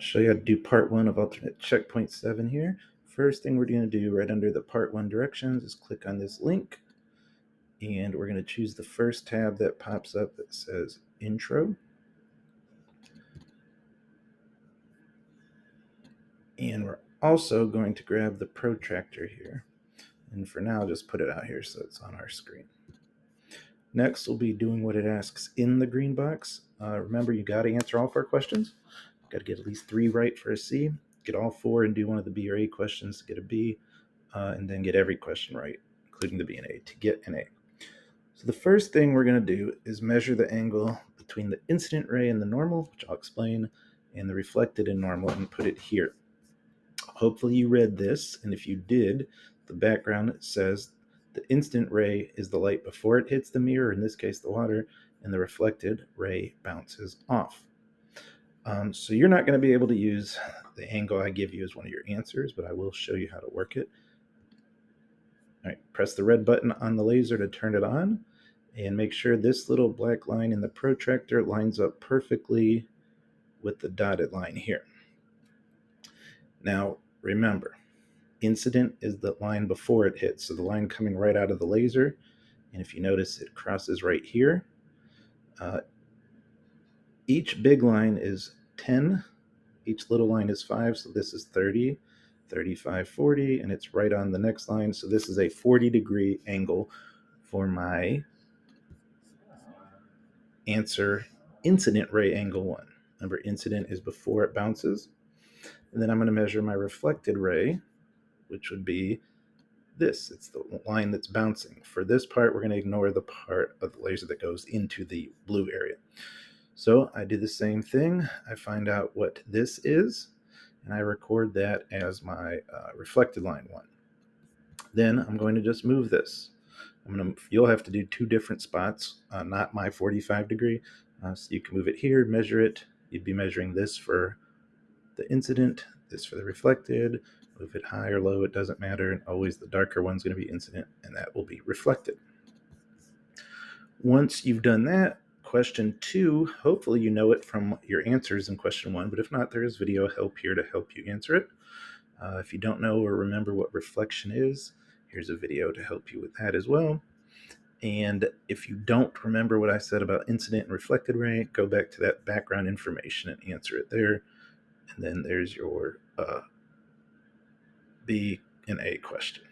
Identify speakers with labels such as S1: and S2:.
S1: Show you how to do part 1 of alternate checkpoint 7 here. First thing we're going to do right under the part 1 directions is click on this link, and we're going to choose the first tab that pops up that says intro. And we're also going to grab the protractor here, and for now just put it out here so it's on our screen. Next, we'll be doing what it asks in the green box. Remember, you got to answer all 4 questions. Got to get at least 3 right for a C, get all 4 and do one of the B or A questions to get a B, and then get every question right, including the B and A, to get an A. So the first thing we're going to do is measure the angle between the incident ray and the normal, which I'll explain, and the reflected and normal, and put it here. Hopefully you read this, and if you did, the background says the incident ray is the light before it hits the mirror, in this case the water, and the reflected ray bounces off. So you're not going to be able to use the angle I give you as one of your answers, but I will show you how to work it. All right, press the red button on the laser to turn it on, and make sure this little black line in the protractor lines up perfectly with the dotted line here. Now, remember, incident is the line before it hits, so the line coming right out of the laser, and if you notice, it crosses right here. Each big line is 10, each little line is 5, so this is 30, 35, 40, and it's right on the next line, so this is a 40-degree angle for my answer, incident ray angle 1. Remember, incident is before it bounces. And then I'm going to measure my reflected ray, which would be this. It's the line that's bouncing. For this part, we're going to ignore the part of the laser that goes into the blue area. So I do the same thing. I find out what this is, and I record that as my reflected line 1. Then I'm going to just move this. You'll have to do 2 different spots, not my 45-degree. So you can move it here, measure it. You'd be measuring this for the incident, this for the reflected. Move it high or low, it doesn't matter. And always the darker one's going to be incident, and that will be reflected. Once you've done that, question 2, hopefully you know it from your answers in question 1, but if not, there is video help here to help you answer it. If you don't know or remember what reflection is, here's a video to help you with that as well. And if you don't remember what I said about incident and reflected ray, go back to that background information and answer it there. And then there's your B and A question.